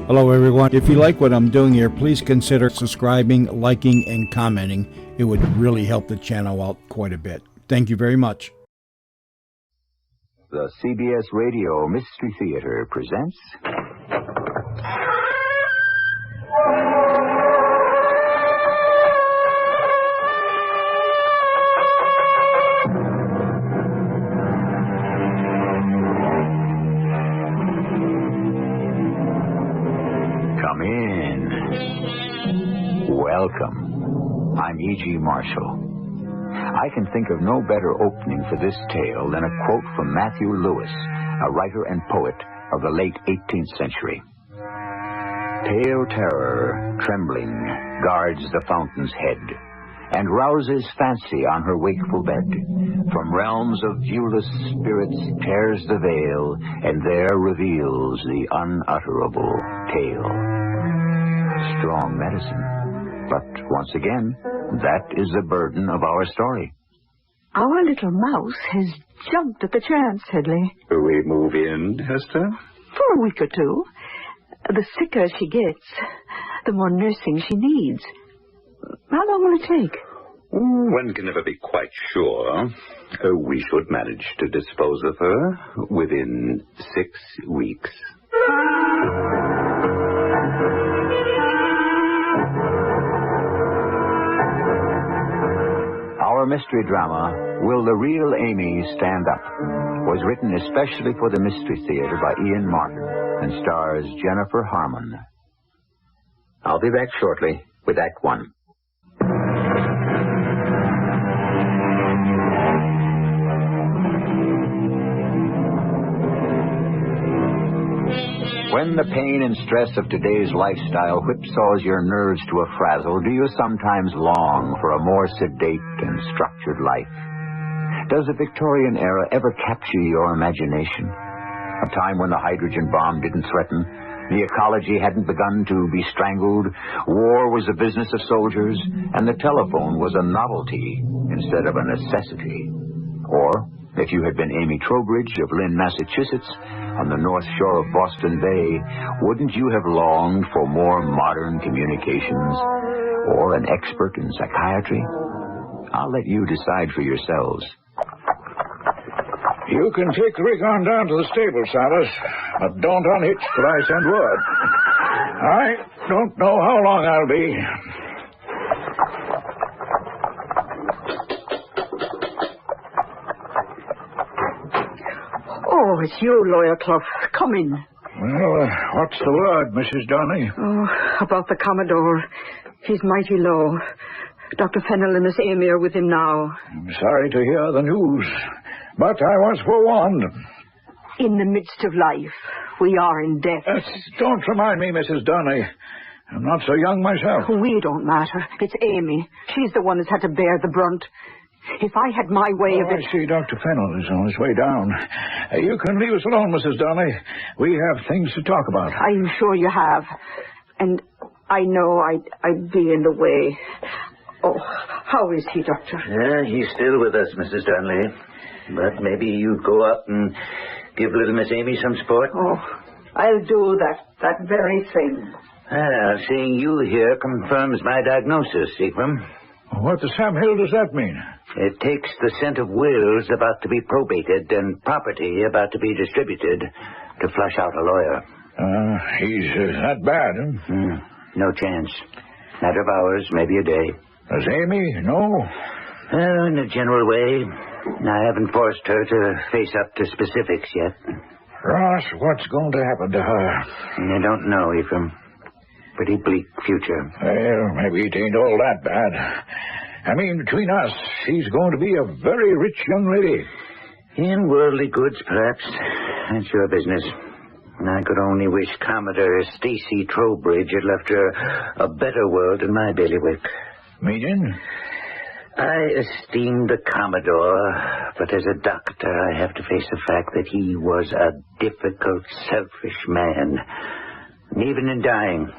Hello everyone. If you like what I'm doing here, please consider subscribing, liking, and commenting. It would really help the channel out quite a bit. Thank you very much. The CBS Radio Mystery Theater presents... Come in. Welcome. I'm E.G. Marshall. I can think of no better opening for this tale than a quote from Matthew Lewis, a writer and poet of the late 18th century. Pale terror, trembling, guards the fountain's head, and rouses fancy on her wakeful bed. From realms of viewless spirits tears the veil, and there reveals the unutterable tale. Strong medicine. But once again, that is the burden of our story. Our little mouse has jumped at the chance, Headley. Do we move in, Hester? For a week or two. The sicker she gets, the more nursing she needs. How long will it take? One can never be quite sure. We should manage to dispose of her within 6 weeks. Our mystery drama, Will the Real Amy Stand Up?, was written especially for the Mystery Theater by Ian Martin and stars Jennifer Harmon. I'll be back shortly with Act One. When the pain and stress of today's lifestyle whipsaws your nerves to a frazzle, do you sometimes long for a more sedate and structured life? Does the Victorian era ever capture your imagination? A time when the hydrogen bomb didn't threaten, the ecology hadn't begun to be strangled, war was the business of soldiers, and the telephone was a novelty instead of a necessity. Or, if you had been Amy Trowbridge of Lynn, Massachusetts, on the north shore of Boston Bay, wouldn't you have longed for more modern communications or an expert in psychiatry? I'll let you decide for yourselves. You can take the rig on down to the stable, Silas, but don't unhitch till I send word. I don't know how long I'll be. Oh, it's you, Lawyer Clough. Come in. Well, what's the word, Mrs. Donnelly? Oh, about the Commodore. He's mighty low. Dr. Fennell and Miss Amy are with him now. I'm sorry to hear the news, but I was forewarned. In the midst of life, we are in death. Don't remind me, Mrs. Donnelly. I'm not so young myself. We don't matter. It's Amy. She's the one that's had to bear the brunt. If I had my way of it... I see Dr. Fennell is on his way down. You can leave us alone, Mrs. Donnelly. We have things to talk about. I'm sure you have. And I know I'd be in the way. Oh, how is he, Doctor? Yeah, he's still with us, Mrs. Donnelly. But maybe you'd go up and give little Miss Amy some support. Oh, I'll do that very thing. Seeing you here confirms my diagnosis, Ephraim. What the Sam Hill does that mean? It takes the scent of wills about to be probated and property about to be distributed to flush out a lawyer. He's that bad, huh? No chance. Matter of hours, maybe a day. Does Amy know? Well, in a general way. I haven't forced her to face up to specifics yet. Ross, what's going to happen to her? I don't know, Ephraim. Pretty bleak future. Well, maybe it ain't all that bad. I mean, between us, she's going to be a very rich young lady. In worldly goods, perhaps. That's your business. I could only wish Commodore Stacy Trowbridge had left her a better world than my bailiwick. Meaning? I esteem the Commodore, but as a doctor, I have to face the fact that he was a difficult, selfish man. And even in dying,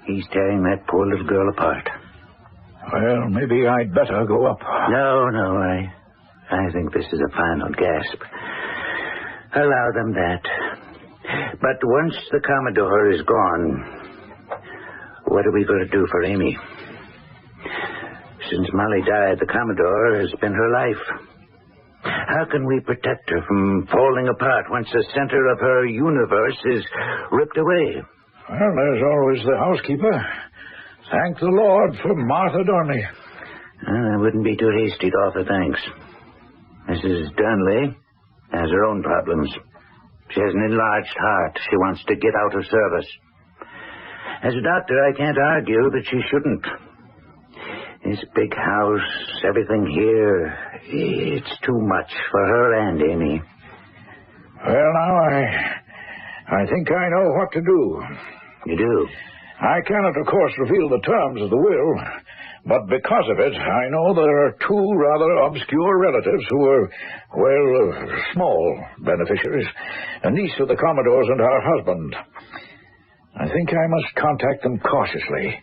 he's tearing that poor little girl apart. Well, maybe I'd better go up. No, I think this is a final gasp. Allow them that. But once the Commodore is gone, what are we going to do for Amy? Since Molly died, the Commodore has been her life. How can we protect her from falling apart once the center of her universe is ripped away? Well, there's always the housekeeper. Thank the Lord for Martha Darnley. I wouldn't be too hasty to offer thanks. Mrs. Darnley has her own problems. She has an enlarged heart. She wants to get out of service. As a doctor, I can't argue that she shouldn't. This big house, everything here, it's too much for her and Amy. Well, now, I think I know what to do. You do? I cannot, of course, reveal the terms of the will, but because of it, I know there are two rather obscure relatives who are, well, small beneficiaries, a niece of the Commodore's and her husband. I think I must contact them cautiously.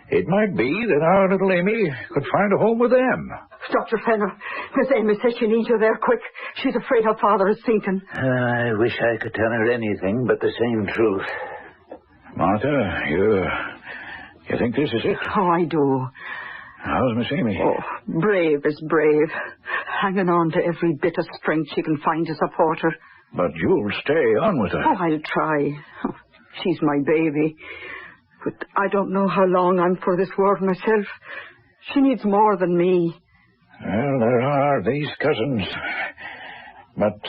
It might be that our little Amy could find a home with them. Dr. Fenner, Miss Amy says she needs you there quick. She's afraid her father is sinking. I wish I could tell her anything but the same truth. Martha, you think this is it? Oh, I do. How's Miss Amy? Oh, brave as brave. Hanging on to every bit of strength she can find to support her. But you'll stay on with her. Oh, I'll try. Oh, she's my baby. But I don't know how long I'm for this world myself. She needs more than me. Well, there are these cousins. But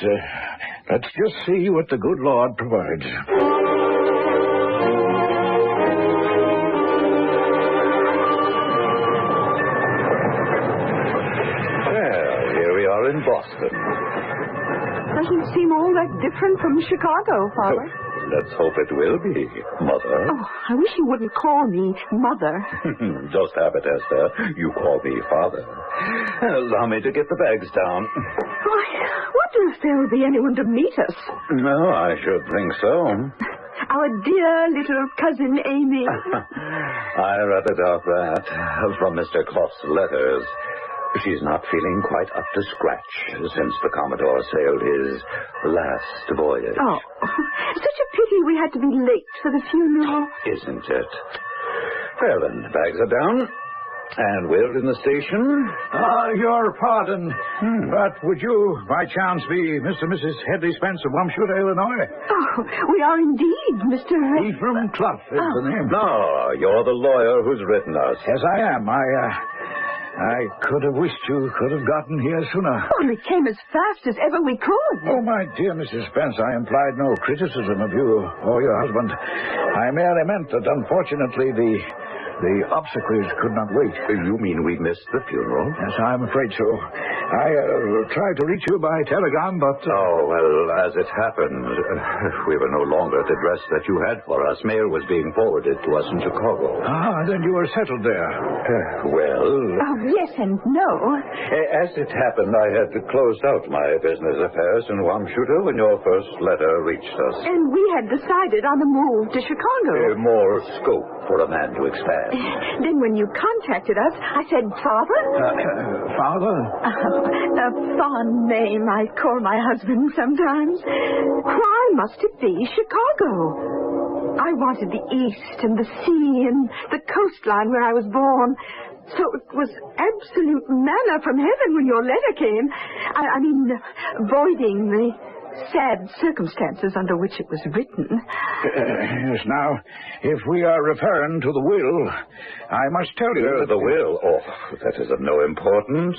let's just see what the good Lord provides. Well, here we are in Boston. Doesn't seem all that different from Chicago, Father. Let's hope it will be, Mother. Oh, I wish you wouldn't call me Mother. Just have it, Esther. You call me Father. Allow me to get the bags down. I wonder if there will be anyone to meet us. No, I should think so. Our dear little cousin Amy. I rather doubt that. From Mr. Clough's letters, she's not feeling quite up to scratch since the Commodore sailed his last voyage. Oh, such a pity we had to be late for the funeral. Isn't it? Well, then, the bags are down. And we're in the station. Your pardon. But would you, by chance, be Mr. and Mrs. Hedley Spence of Wamshoot, Illinois? Oh, we are indeed, Mr. Ephraim Clough is the name. No, you're the lawyer who's written us. Yes, I am. I could have wished you could have gotten here sooner. Oh, we came as fast as ever we could. Oh, my dear Mrs. Spence, I implied no criticism of you or your husband. I merely meant that, unfortunately, the obsequies could not wait. You mean we missed the funeral? Yes, I'm afraid so. I tried to reach you by telegram, but... Oh, well, as it happened, we were no longer at the address that you had for us. Mail was being forwarded to us in Chicago. Then you were settled there. Well... Oh, yes and no. As it happened, I had closed out my business affairs in Wamshoot when your first letter reached us. And we had decided on a move to Chicago. More scope for a man to expand. Then when you contacted us, I said, Father? Father? A fond name I call my husband sometimes. Why must it be Chicago? I wanted the East and the sea and the coastline where I was born. So it was absolute manna from heaven when your letter came. I mean, voiding the sad circumstances under which it was written. Yes, now, if we are referring to the will, I must tell you that... The will? Oh, that is of no importance.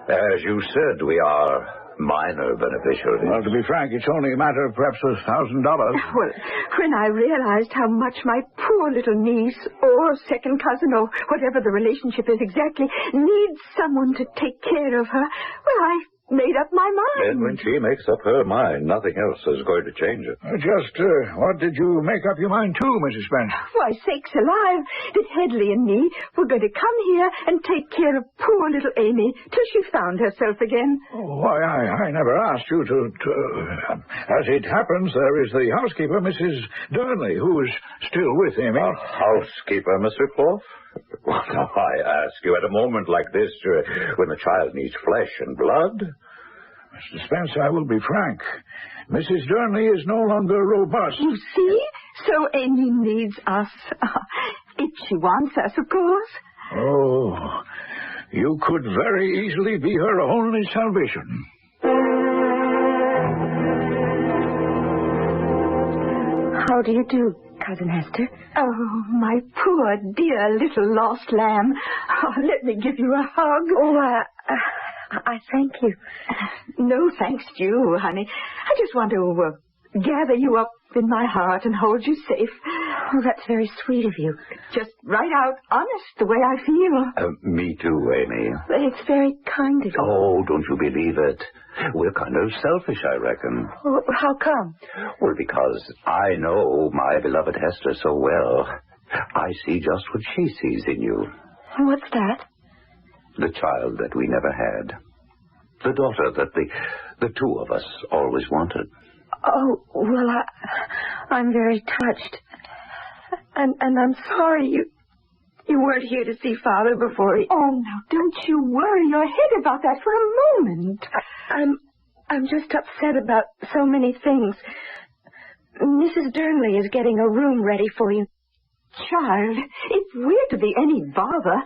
As you said, we are minor beneficiaries. Well, to be frank, it's only a matter of perhaps $1,000. Well, when I realized how much my poor little niece or second cousin or whatever the relationship is exactly needs someone to take care of her, well, I made up my mind. And when she makes up her mind, nothing else is going to change it. What did you make up your mind to, Mrs. Spence? Why, sakes alive, that Hedley and me were going to come here and take care of poor little Amy till she found herself again. Oh, why, I never asked you to... As it happens, there is the housekeeper, Mrs. Darnley, who is still with Amy. Housekeeper, Mr. Clough? Well, I ask you at a moment like this, when the child needs flesh and blood. Mr. Spence, I will be frank. Mrs. Durnley is no longer robust. You see? So Amy needs us. If she wants us, of course. Oh, you could very easily be her only salvation. How do you do, Cousin Hester? Oh, my poor, dear little lost lamb. Oh, let me give you a hug. Oh, I thank you. No thanks to you, honey. I just want to gather you up in my heart and hold you safe. Oh, that's very sweet of you. Just right out honest, the way I feel. Me too, Amy. It's very kind of you. Oh, don't you believe it? We're kind of selfish, I reckon. Oh, how come? Well, because I know my beloved Hester so well. I see just what she sees in you. What's that? The child that we never had. The daughter that the two of us always wanted. Oh, well, I'm very touched. And I'm sorry you weren't here to see Father before he... Oh, now, don't you worry your head about that for a moment. I'm just upset about so many things. Mrs. Durnley is getting a room ready for you. Child, if we're to be any bother,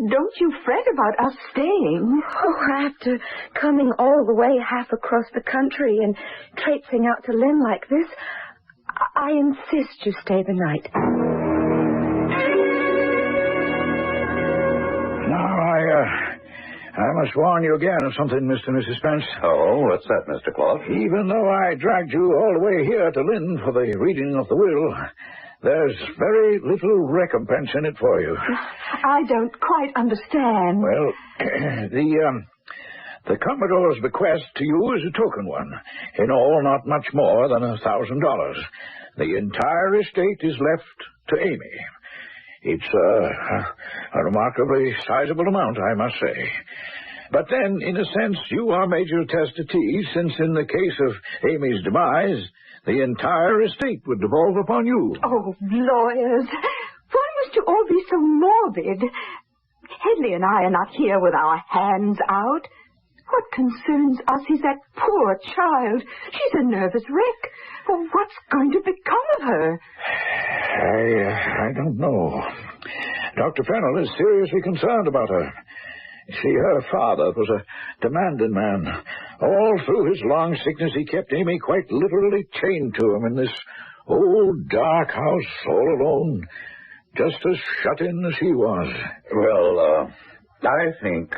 don't you fret about us staying. Oh, after coming all the way half across the country and traipsing out to Lynn like this, I insist you stay the night. Now, I must warn you again of something, Mr. and Mrs. Spence. Oh, what's that, Mr. Clough? Even though I dragged you all the way here to Lynn for the reading of the will, there's very little recompense in it for you. I don't quite understand. Well, the Commodore's bequest to you is a token one. In all, not much more than $1,000. The entire estate is left to Amy. It's a remarkably sizable amount, I must say. But then, in a sense, you are major testatee, since in the case of Amy's demise, the entire estate would devolve upon you. Oh, lawyers, why must you all be so morbid? Hedley and I are not here with our hands out. What concerns us is that poor child. She's a nervous wreck. Well, what's going to become of her? I don't know. Dr. Fennell is seriously concerned about her. See, her father was a demanding man. All through his long sickness, he kept Amy quite literally chained to him in this old dark house all alone, just as shut in as he was. Well, I think,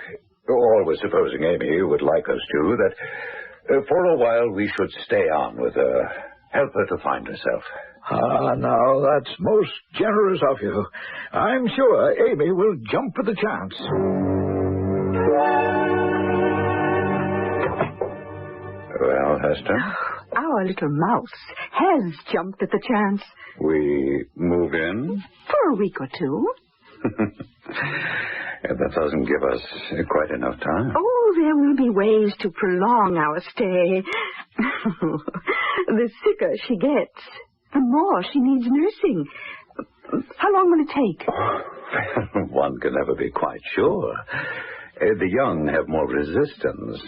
always supposing Amy would like us to, that for a while we should stay on with her, help her to find herself. Ah, now, that's most generous of you. I'm sure Amy will jump at the chance. Well, Hester? Our little mouse has jumped at the chance. We move in? For a week or two. That doesn't give us quite enough time. Oh, there will be ways to prolong our stay. The sicker she gets, the more she needs nursing. How long will it take? One can never be quite sure. The young have more resistance.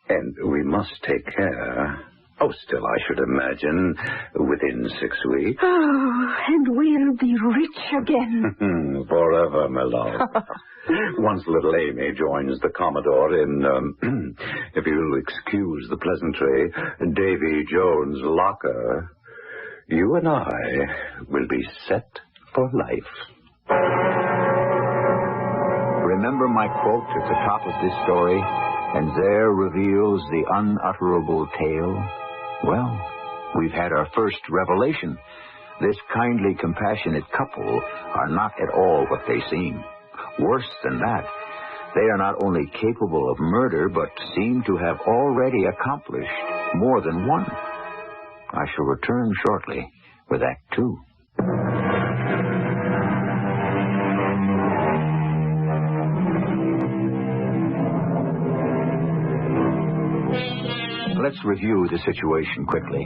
And we must take care. Oh, still, I should imagine within 6 weeks. Oh, and we'll be rich again. Forever, my love. Once little Amy joins the Commodore in, if you'll excuse the pleasantry, Davy Jones' locker, you and I will be set for life. Remember my quote at the top of this story, and there reveals the unutterable tale? Well, we've had our first revelation. This kindly, compassionate couple are not at all what they seem. Worse than that, they are not only capable of murder, but seem to have already accomplished more than one. I shall return shortly with Act 2. Let's review the situation quickly.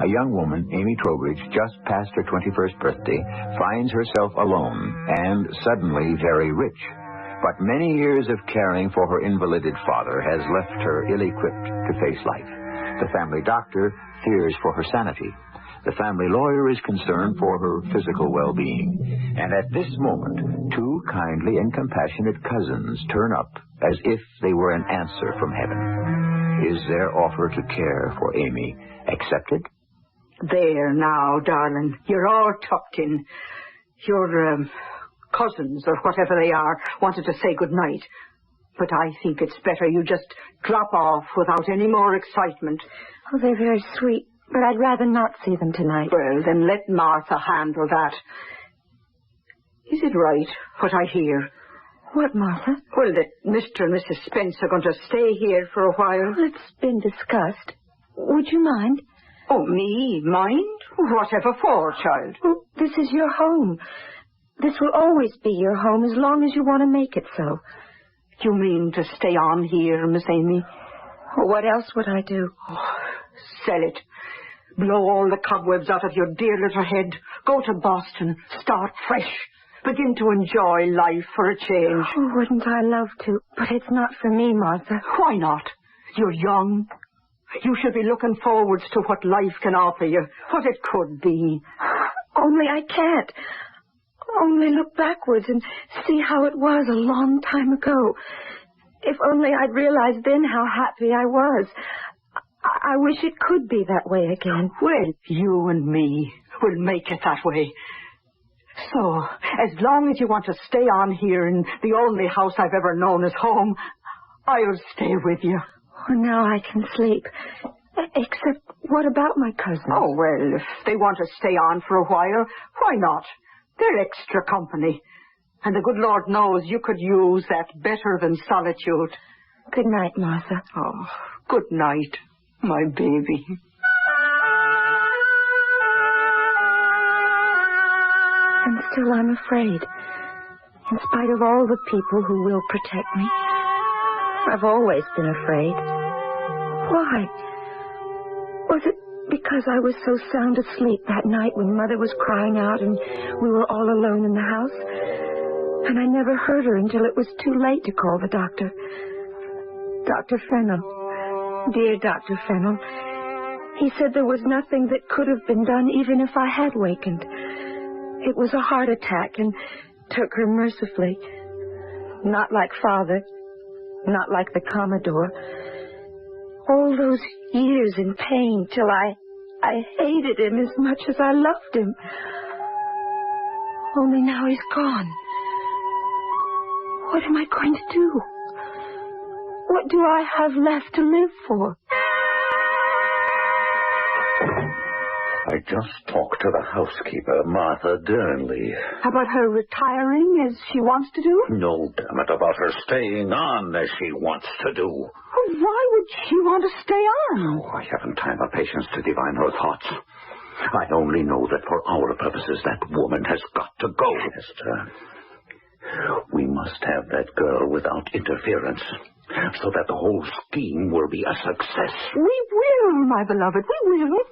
A young woman, Amy Trowbridge, just past her 21st birthday, finds herself alone and suddenly very rich. But many years of caring for her invalided father has left her ill-equipped to face life. The family doctor fears for her sanity. The family lawyer is concerned for her physical well-being. And at this moment, two kindly and compassionate cousins turn up as if they were an answer from heaven. Is their offer to care for Amy accepted? There now, darling. You're all tucked in. Your cousins, or whatever they are, wanted to say good night. But I think it's better you just drop off without any more excitement. Oh, they're very sweet, but I'd rather not see them tonight. Well, then let Martha handle that. Is it right, what I hear? What, Martha? Well, that Mr. and Mrs. Spence are going to stay here for a while. Well, it's been discussed. Would you mind? Oh, me? Mind? Whatever for, child? Well, this is your home. This will always be your home as long as you want to make it so. You mean to stay on here, Miss Amy? Well, what else would I do? Oh, sell it. Blow all the cobwebs out of your dear little head. Go to Boston. Start fresh. Begin to enjoy life for a change. Oh, wouldn't I love to? But it's not for me, Martha. Why not? You're young. You should be looking forwards to what life can offer you, what it could be. Only I can't. Only look backwards and see how it was a long time ago. If only I'd realized then how happy I was. I wish it could be that way again. Well, you and me will make it that way. So, as long as you want to stay on here in the only house I've ever known as home, I'll stay with you. Oh, now I can sleep. Except, what about my cousins? Oh, well, if they want to stay on for a while, why not? They're extra company. And the good Lord knows you could use that better than solitude. Good night, Martha. Oh, good night, my baby. And still I'm afraid. In spite of all the people who will protect me. I've always been afraid. Why? Was it because I was so sound asleep that night when Mother was crying out and we were all alone in the house? And I never heard her until it was too late to call the doctor. Dr. Fennell. Dear Dr. Fennell. He said there was nothing that could have been done even if I had wakened. It was a heart attack and took her mercifully. Not like Father. Not like the Commodore. All those years in pain till I hated him as much as I loved him. Only now he's gone. What am I going to do? What do I have left to live for? I just talked to the housekeeper, Martha Durnley. About her retiring as she wants to do? No, damn it, about her staying on as she wants to do. Oh, why would she want to stay on? Oh, I haven't time or patience to divine her thoughts. I only know that for our purposes, that woman has got to go, Esther. We must have that girl without interference, so that the whole scheme will be a success. We will, my beloved, we will.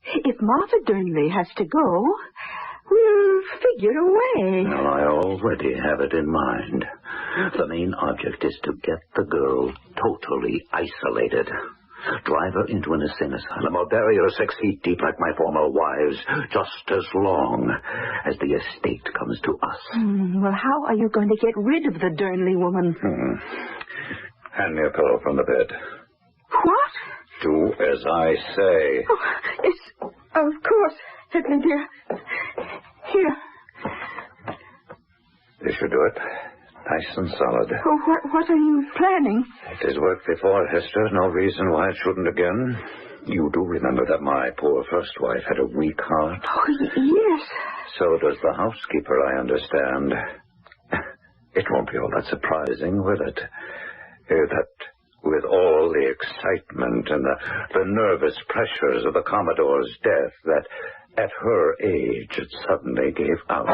If Martha Durnley has to go, we'll figure a way. Well, I already have it in mind. The main object is to get the girl totally isolated. Drive her into an insane asylum or bury her 6 feet deep like my former wives, just as long as the estate comes to us. Well, how are you going to get rid of the Durnley woman? Hand me a pillow from the bed. What? Do as I say. Oh, yes, of course, Edmund, dear. Here. This should do it. Nice and solid. Oh, what are you planning? It has worked before, Hester. No reason why it shouldn't again. You do remember that my poor first wife had a weak heart? Oh, yes. So does the housekeeper, I understand. It won't be all that surprising, will it? That with all the excitement and the nervous pressures of the Commodore's death, that at her age it suddenly gave out.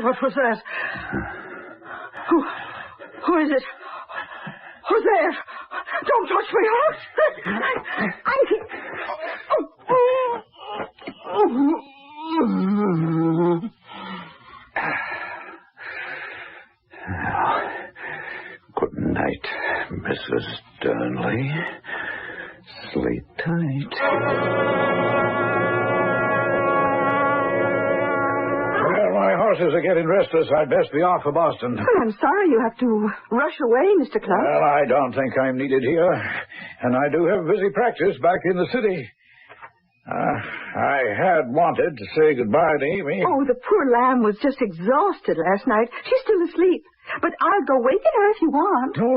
What was that? Who is it? Who's there? Don't touch my Good night, Mrs. Durnley. Sleep tight. Well, my horses are getting restless. I'd best be off for Boston. Well, I'm sorry you have to rush away, Mr. Clark. Well, I don't think I'm needed here. And I do have busy practice back in the city. I had wanted to say goodbye to Amy. Oh, the poor lamb was just exhausted last night. She's still asleep. But I'll go waken her if you want. No.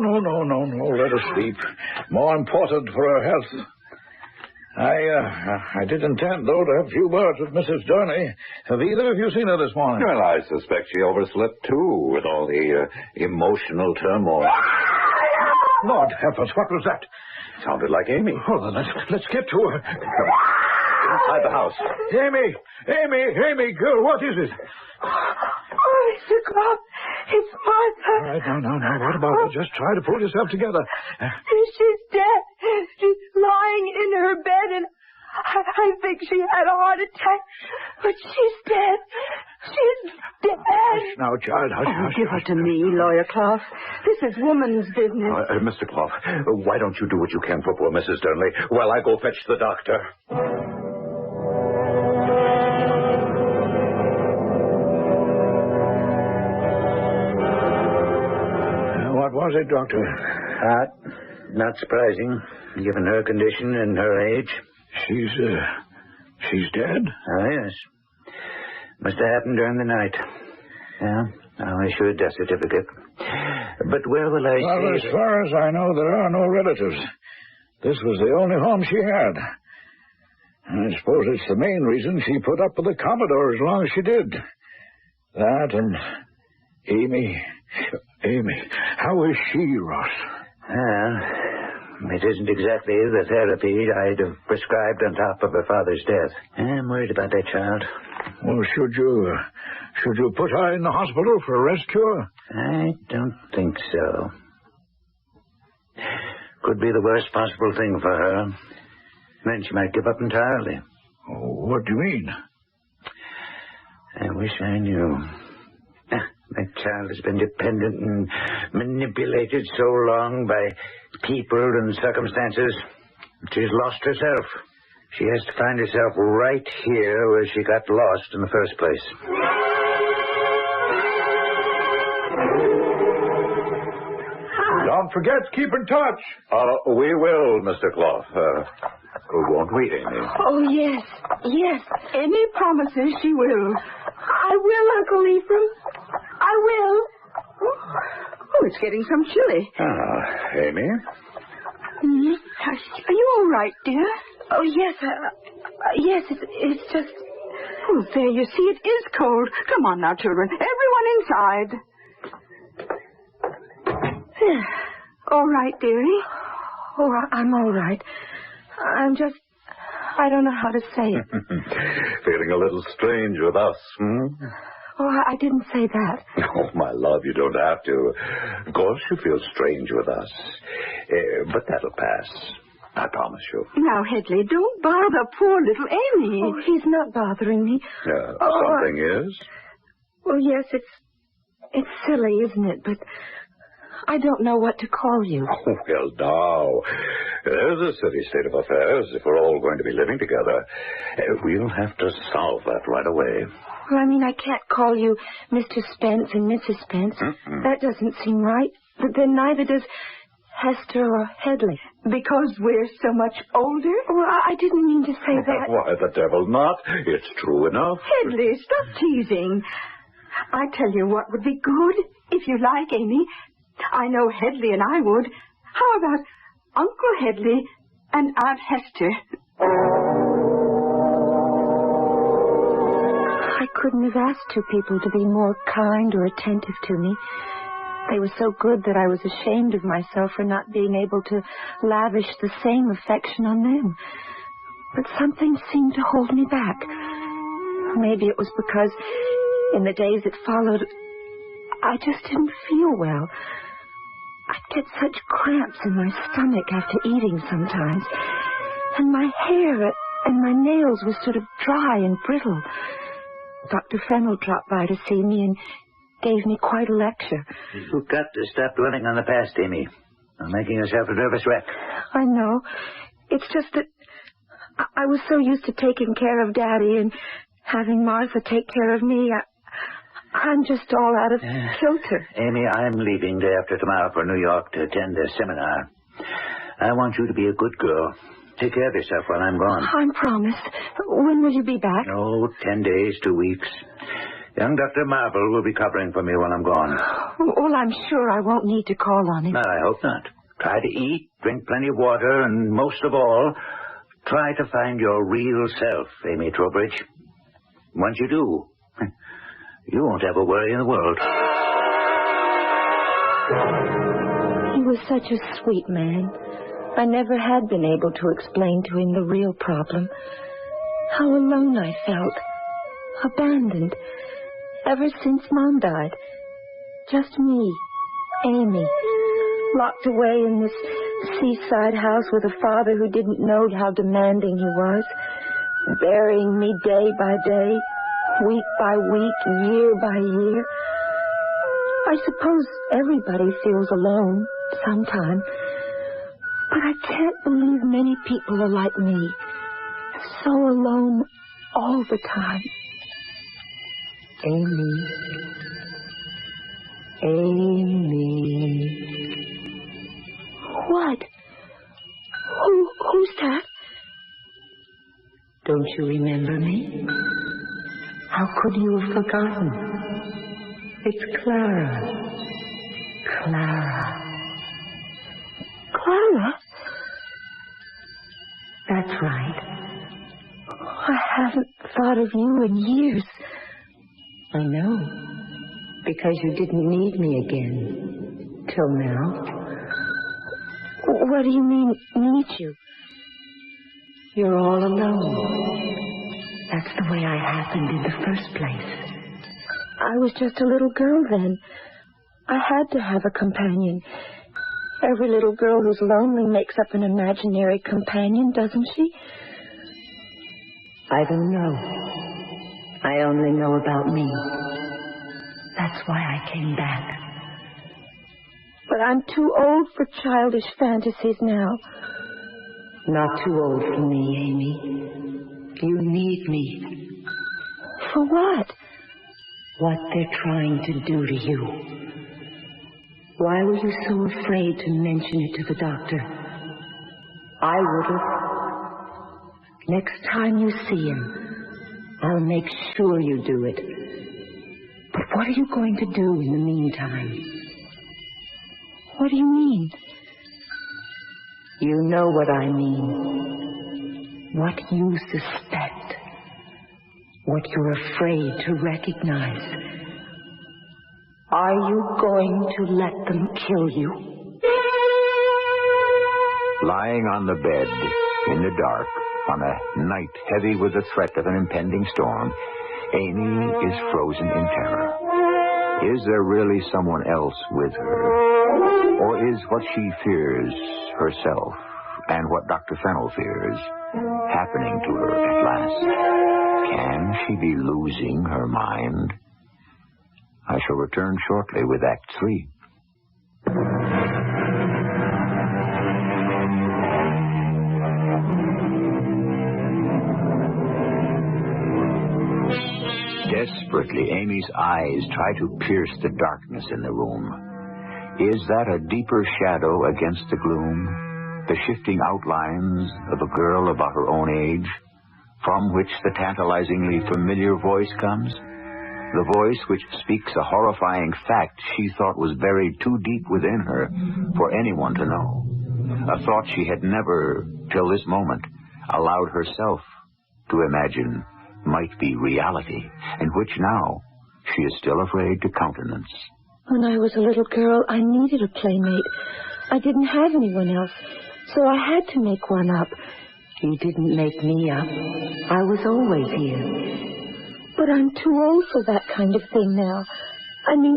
Let her sleep. More important for her health. I did intend, though, to have a few words with Mrs. Durnley. Have either of you seen her this morning? Well, I suspect she overslept, too, with all the emotional turmoil. Lord heavens, what was that? Sounded like Amy. Hold on, let's get to her. Inside the house. Amy, girl, what is it? Oh, Mr. Clark, it's Martha. All right, now, what about her? Just try to pull yourself together. She's dead. She's lying in her bed, and I think she had a heart attack. But she's dead. She's dead. Hush now, child, hush. Give her to me, Lawyer Clough. This is woman's business. Mr. Clough, why don't you do what you can for poor Mrs. Durnley while I go fetch the doctor? What was it, Doctor? Not surprising, given her condition and her age. She's dead? Oh, yes. Must have happened during the night. Yeah, I'll issue a death certificate. But where will I see... Well, as far as I know, there are no relatives. This was the only home she had. I suppose it's the main reason she put up with the Commodore as long as she did. That and Amy. How is she, Ross? Well, it isn't exactly the therapy I'd have prescribed on top of her father's death. I'm worried about that child. Well, should you put her in the hospital for a rest cure? I don't think so. Could be the worst possible thing for her. Then she might give up entirely. Oh, what do you mean? I wish I knew. That child has been dependent and manipulated so long by people and circumstances. She's lost herself. She has to find herself right here where she got lost in the first place. Don't forget to keep in touch. We will, Mr. Clough. Won't we, Amy? Oh, yes. Amy promises she will. I will, Uncle Ephraim. I will. Oh, it's getting some chilly. Amy? Are you all right, dear? Oh, yes. Yes, it's just... Oh, there, you see, it is cold. Come on now, children. Everyone inside. All right, dearie? Oh, I'm all right. I'm just... I don't know how to say it. Feeling a little strange with us, Oh, I didn't say that. Oh, my love, you don't have to. Of course you feel strange with us. But that'll pass. I promise you. Now, Headley, don't bother poor little Amy. Oh, he's not bothering me. Something is? Well, yes, it's silly, isn't it? But I don't know what to call you. Oh, well, now. There's a silly state of affairs if we're all going to be living together. We'll have to solve that right away. Well, I mean, I can't call you Mr. Spence and Mrs. Spence. That doesn't seem right. But then neither does Hester or Headley. Because we're so much older? Well, I didn't mean to say that. Why, the devil not. It's true enough. Headley, stop teasing. I tell you what would be good, if you like, Amy. I know Headley and I would. How about Uncle Headley and Aunt Hester? I couldn't have asked two people to be more kind or attentive to me. They were so good that I was ashamed of myself for not being able to lavish the same affection on them. But something seemed to hold me back. Maybe it was because in the days that followed, I just didn't feel well. I'd get such cramps in my stomach after eating sometimes. And my hair and my nails were sort of dry and brittle. Dr. Fennell dropped by to see me and gave me quite a lecture. You've got to stop dwelling on the past, Amy. You're making yourself a nervous wreck. I know. It's just that I was so used to taking care of Daddy and having Martha take care of me. I'm just all out of kilter. Amy, I'm leaving day after tomorrow for New York to attend a seminar. I want you to be a good girl. Take care of yourself while I'm gone. I promise. When will you be back? Oh, 10 days, 2 weeks. Young Dr. Marvel will be covering for me while I'm gone. Well, I'm sure I won't need to call on him. No, I hope not. Try to eat, drink plenty of water, and most of all, try to find your real self, Amy Trowbridge. Once you do, you won't have a worry in the world. He was such a sweet man. I never had been able to explain to him the real problem. How alone I felt. Abandoned. Ever since Mom died. Just me, Amy, locked away in this seaside house with a father who didn't know how demanding he was, burying me day by day, week by week, year by year. I suppose everybody feels alone sometime. But I can't believe many people are like me. So alone all the time. Amy. Amy. What? Who's that? Don't you remember me? How could you have forgotten? It's Clara. Clara. Clara? That's right. I haven't thought of you in years. I know. Because you didn't need me again. Till now. What do you mean, need you? You're all alone. That's the way I happened in the first place. I was just a little girl then. I had to have a companion. Every little girl who's lonely makes up an imaginary companion, doesn't she? I don't know. I only know about me. That's why I came back. But I'm too old for childish fantasies now. Not too old for me, Amy. You need me. For what? What they're trying to do to you. Why were you so afraid to mention it to the doctor? I would have. Next time you see him, I'll make sure you do it. But what are you going to do in the meantime? What do you mean? You know what I mean. What you suspect. What you're afraid to recognize. Are you going to let them kill you? Lying on the bed, in the dark, on a night heavy with the threat of an impending storm, Amy is frozen in terror. Is there really someone else with her? Or is what she fears herself, and what Dr. Fennell fears, happening to her at last? Can she be losing her mind? I shall return shortly with Act 3. Desperately, Amy's eyes try to pierce the darkness in the room. Is that a deeper shadow against the gloom? The shifting outlines of a girl about her own age, from which the tantalizingly familiar voice comes? The voice which speaks a horrifying fact she thought was buried too deep within her for anyone to know. A thought she had never, till this moment, allowed herself to imagine might be reality, and which now she is still afraid to countenance. When I was a little girl, I needed a playmate. I didn't have anyone else, so I had to make one up. You didn't make me up. I was always here. But I'm too old for that kind of thing now. I mean,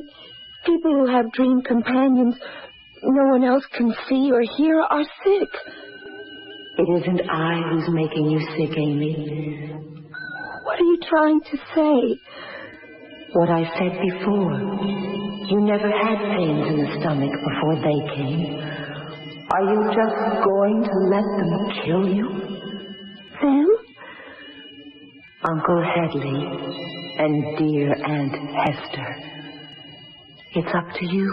people who have dream companions no one else can see or hear are sick. It isn't I who's making you sick, Amy. What are you trying to say? What I said before. You never had pains in the stomach before they came. Are you just going to let them kill you? Them? Uncle Hadley and dear Aunt Hester. It's up to you.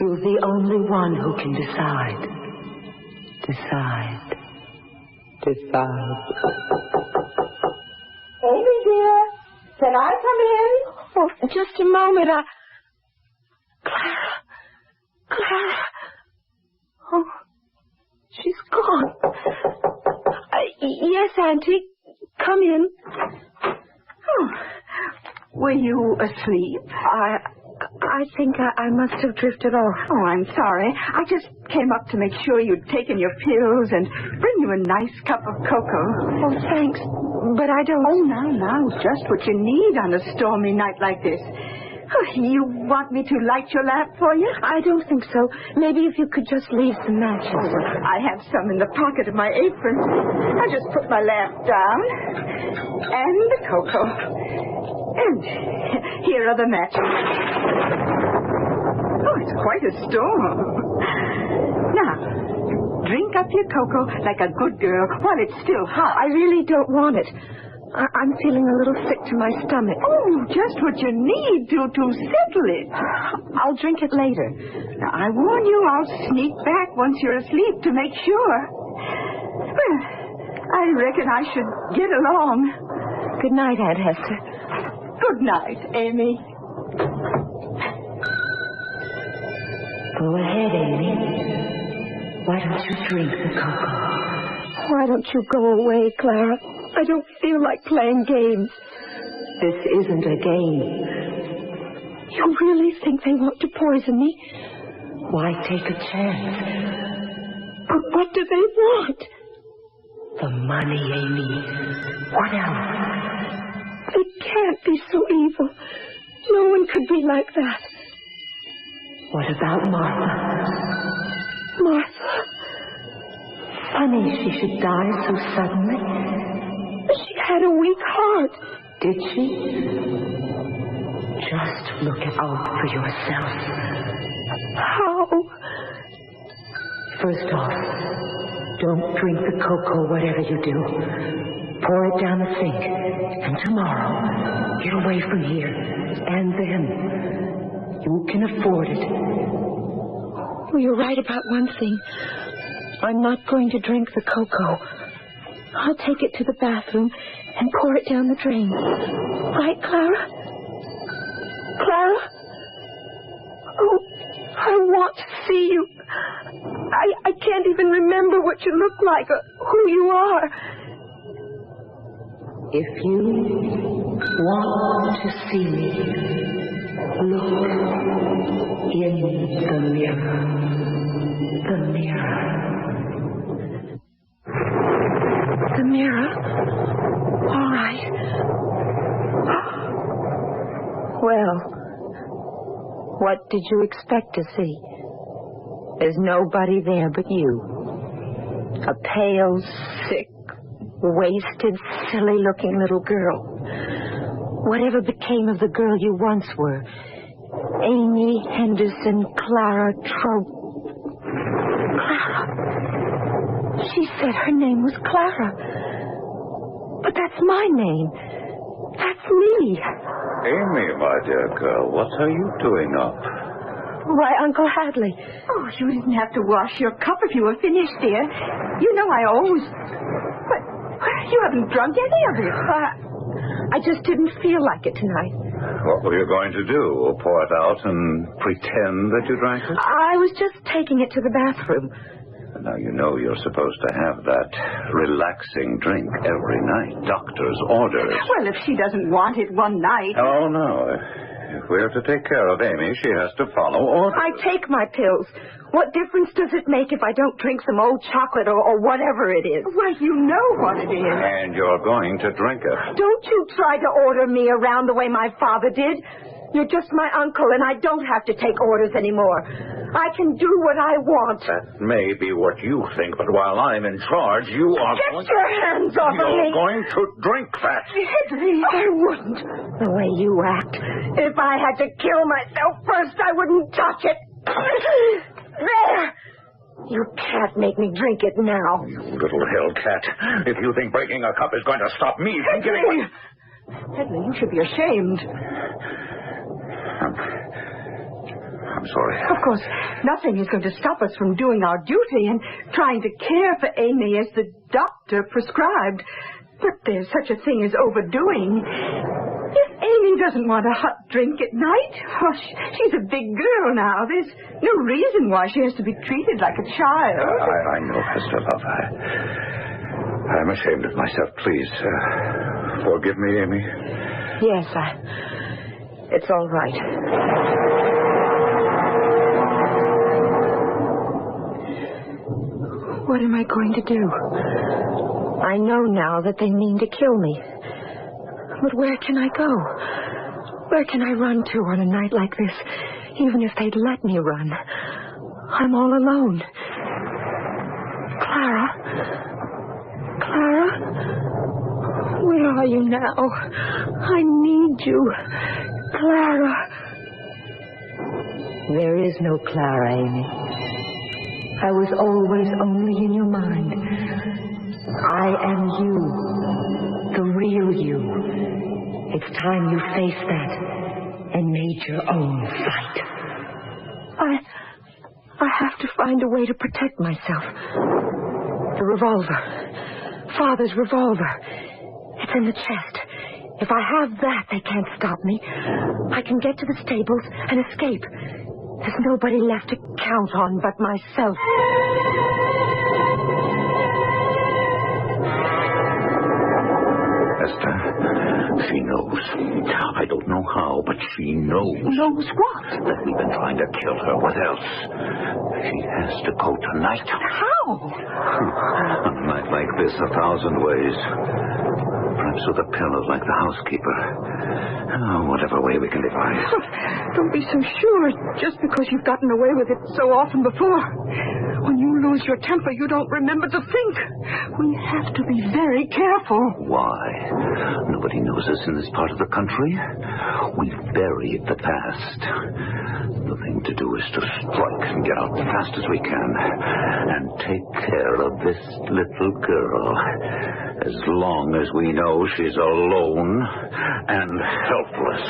You're the only one who can decide. Decide. Amy, dear, can I come in? Oh, just a moment. Clara. Oh, she's gone. Yes, Auntie. Come in. Oh, were you asleep? I think I must have drifted off. Oh, I'm sorry. I just came up to make sure you'd taken your pills and bring you a nice cup of cocoa. Oh, thanks. But I don't... Oh, now, just what you need on a stormy night like this. Oh, you want me to light your lamp for you? I don't think so. Maybe if you could just leave some matches. Oh, I have some in the pocket of my apron. I'll just put my lamp down. And the cocoa. And here are the matches. Oh, it's quite a storm. Now, drink up your cocoa like a good girl while it's still hot. I really don't want it. I'm feeling a little sick to my stomach. Oh, just what you need to settle it. I'll drink it later. Now, I warn you, I'll sneak back once you're asleep to make sure. Well, I reckon I should get along. Good night, Aunt Hester. Good night, Amy. Go ahead, Amy. Why don't you drink the cocoa? Why don't you go away, Clara? I don't feel like playing games. This isn't a game. You really think they want to poison me? Why take a chance? But what do they want? The money, Amy. What else? They can't be so evil. No one could be like that. What about Martha? Martha. Funny she should die so suddenly. She had a weak heart. Did she? Just look out for yourself. How? First off, don't drink the cocoa, whatever you do. Pour it down the sink. And tomorrow, get away from here. And then, you can afford it. Well, you're right about one thing. I'm not going to drink the cocoa. I'll take it to the bathroom and pour it down the drain. Right, Clara? Clara? Oh, I want to see you. I can't even remember what you look like or who you are. If you want to see me, look in the mirror. The mirror. The mirror? All right. Well, what did you expect to see? There's nobody there but you. A pale, sick, wasted, silly-looking little girl. Whatever became of the girl you once were? Amy Henderson Clara Trope. Clara. She said her name was Clara. But that's my name. That's me. Amy, my dear girl, what are you doing up? Why, Uncle Hadley. Oh, you didn't have to wash your cup if you were finished, dear. You know I always... But you haven't drunk any of it. I just didn't feel like it tonight. What were you going to do? Pour it out and pretend that you drank it? I was just taking it to the bathroom. Now, you know you're supposed to have that relaxing drink every night. Doctor's orders. Well, if she doesn't want it one night... Oh, no. If we're to take care of Amy, she has to follow orders. I take my pills. What difference does it make if I don't drink some old chocolate or whatever it is? Well, you know what it is. And you're going to drink it. Don't you try to order me around the way my father did. You're just my uncle, and I don't have to take orders anymore. I can do what I want. That may be what you think, but while I'm in charge, you are Get your hands off of me. You're going to drink that. Henry, I wouldn't. The way you act. If I had to kill myself first, I wouldn't touch it. There. You can't make me drink it now. You little hellcat. If you think breaking a cup is going to stop me from getting... Henry, you should be ashamed. I'm sorry. Of course, nothing is going to stop us from doing our duty and trying to care for Amy as the doctor prescribed. But there's such a thing as overdoing. If Amy doesn't want a hot drink at night, well, she's a big girl now. There's no reason why she has to be treated like a child. I know, Hester, love. I'm ashamed of myself. Please, forgive me, Amy. Yes, it's all right. What am I going to do? I know now that they mean to kill me. But where can I go? Where can I run to on a night like this? Even if they'd let me run. I'm all alone. Clara? Clara? Where are you now? I need you. Clara. There is no Clara, Amy. I was always only in your mind. I am you. The real you. It's time you faced that and made your own fight. I have to find a way to protect myself. The revolver. Father's revolver. It's in the chest. If I have that, they can't stop me. I can get to the stables and escape. There's nobody left to count on but myself. Esther, she knows. I don't know how, but she knows. Knows what? That we've been trying to kill her. What else? She has to go tonight. How? On a night like this, 1,000 ways. Perhaps with a pillow like the housekeeper. Oh, whatever way we can devise. Don't be so sure, just because you've gotten away with it so often before. When you lose your temper, you don't remember to think. We have to be very careful. Why? Nobody knows us in this part of the country. We've buried the past. The thing to do is to strike and get out as fast as we can and take care of this little girl. As long as we know she's alone and helpless.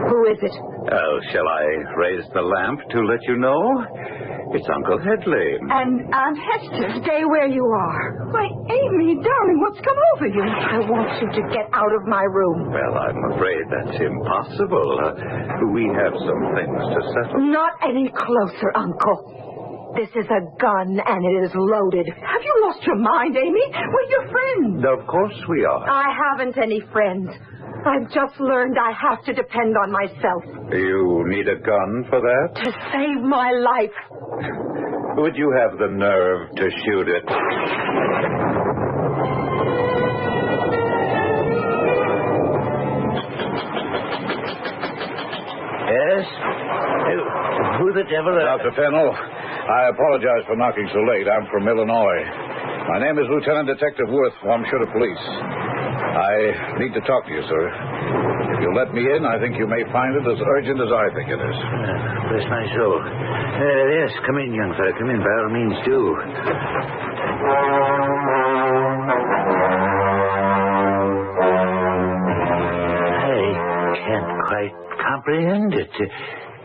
Who is it? Shall I raise the lamp to let you know? It's Uncle Headley. And Aunt Hester, stay where you are. Why, Amy, darling, what's come over you? I want you to get out of my room. Well, I'm afraid that's impossible. We have some things to settle. Not any closer, Uncle. This is a gun, and it is loaded. Have you lost your mind, Amy? We're your friends. Of course we are. I haven't any friends. I've just learned I have to depend on myself. You need a gun for that? To save my life. Would you have the nerve to shoot it? Yes? Who the devil are... Dr. Fennell, I apologize for knocking so late. I'm from Illinois. My name is Lieutenant Detective Worth, Hampshire Police. I need to talk to you, sir. If you'll let me in, I think you may find it as urgent as I think it is. Bless my soul. Yes, come in, young fellow. Come in, by all means, do. I can't quite comprehend it.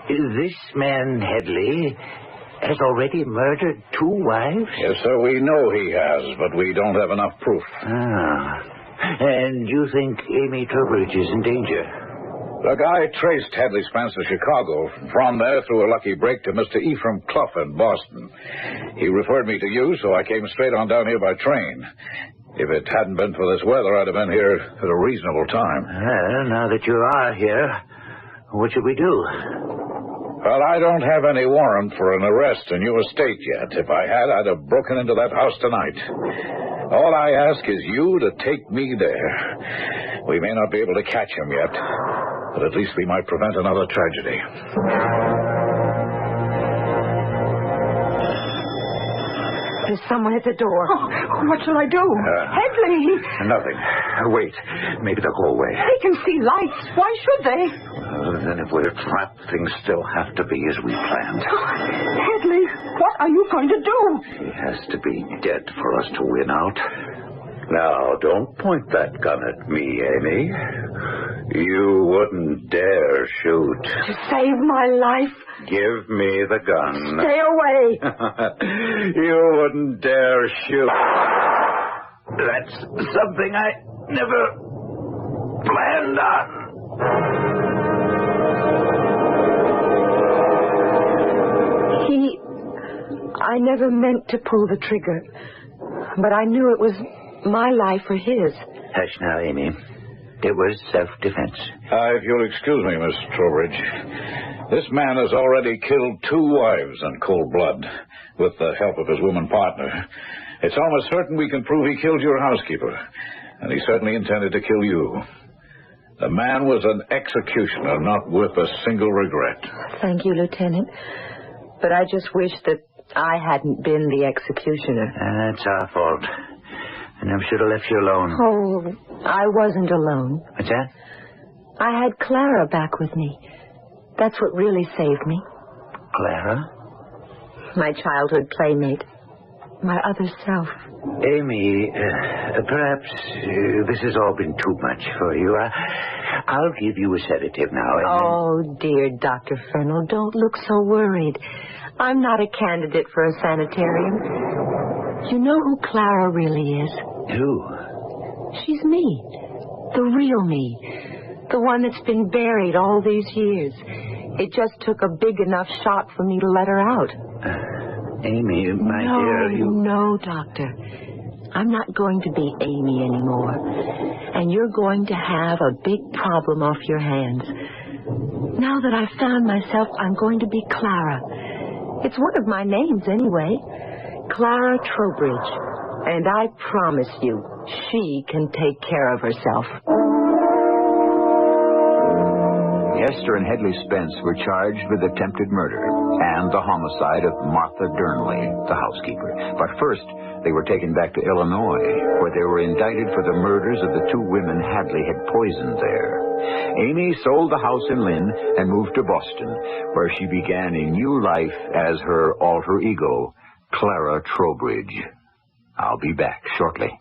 This man, Headley, has already murdered 2 wives? Yes, sir, we know he has, but we don't have enough proof. Ah. And you think Amy Trowbridge is in danger? Look, I traced Hadley Spence to Chicago. From there, through a lucky break, to Mr. Ephraim Clough in Boston. He referred me to you, so I came straight on down here by train. If it hadn't been for this weather, I'd have been here at a reasonable time. Well, now that you are here, what should we do? Well, I don't have any warrant for an arrest in your estate yet. If I had, I'd have broken into that house tonight. All I ask is you to take me there. We may not be able to catch him yet, but at least we might prevent another tragedy. There's someone at the door. Oh, what shall I do? Headley! Nothing. Wait. Maybe they'll go away. They can see lights. Why should they? Then if we're trapped, things still have to be as we planned. Headley, what are you going to do? He has to be dead for us to win out. Now, don't point that gun at me, Amy. You wouldn't dare shoot. To save my life. Give me the gun. Stay away. You wouldn't dare shoot. That's something I never planned on. I never meant to pull the trigger, but I knew it was my life or his. Hush now, Amy. It was self-defense. If you'll excuse me, Miss Trowbridge, this man has already killed 2 wives in cold blood with the help of his woman partner. It's almost certain we can prove he killed your housekeeper, and he certainly intended to kill you. The man was an executioner, not worth a single regret. Thank you, Lieutenant. But I just wish that I hadn't been the executioner. That's our fault. And I should have left you alone. Oh, I wasn't alone. What's that? I had Clara back with me. That's what really saved me. Clara? My childhood playmate. My other self. Amy, perhaps this has all been too much for you. I'll give you a sedative now. Oh, dear Dr. Fennell, don't look so worried. I'm not a candidate for a sanitarium. You know who Clara really is? Who? She's me. The real me. The one that's been buried all these years. It just took a big enough shot for me to let her out. Amy, my dear, you... No, Doctor. I'm not going to be Amy anymore. And you're going to have a big problem off your hands. Now that I've found myself, I'm going to be Clara. It's one of my names anyway. Clara Trowbridge. And I promise you, she can take care of herself. Esther and Headley Spence were charged with attempted murder and the homicide of Martha Durnley, the housekeeper. But first, they were taken back to Illinois, where they were indicted for the murders of the 2 women Hadley had poisoned there. Amy sold the house in Lynn and moved to Boston, where she began a new life as her alter ego, Clara Trowbridge. I'll be back shortly.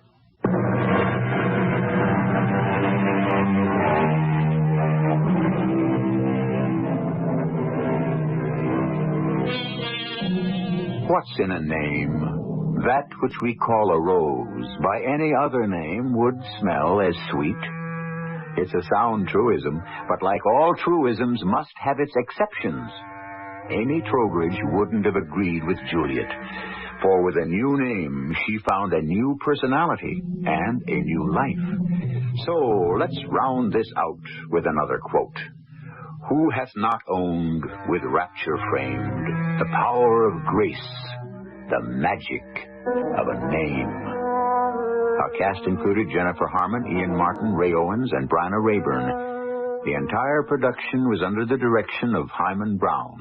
What's in a name? That which we call a rose, by any other name, would smell as sweet. It's a sound truism, but like all truisms, must have its exceptions. Amy Trowbridge wouldn't have agreed with Juliet, for with a new name, she found a new personality and a new life. So let's round this out with another quote. Who hath not owned, with rapture framed, the power of grace, the magic of a name? Our cast included Jennifer Harmon, Ian Martin, Ray Owens, and Bryna Raeburn. The entire production was under the direction of Hyman Brown.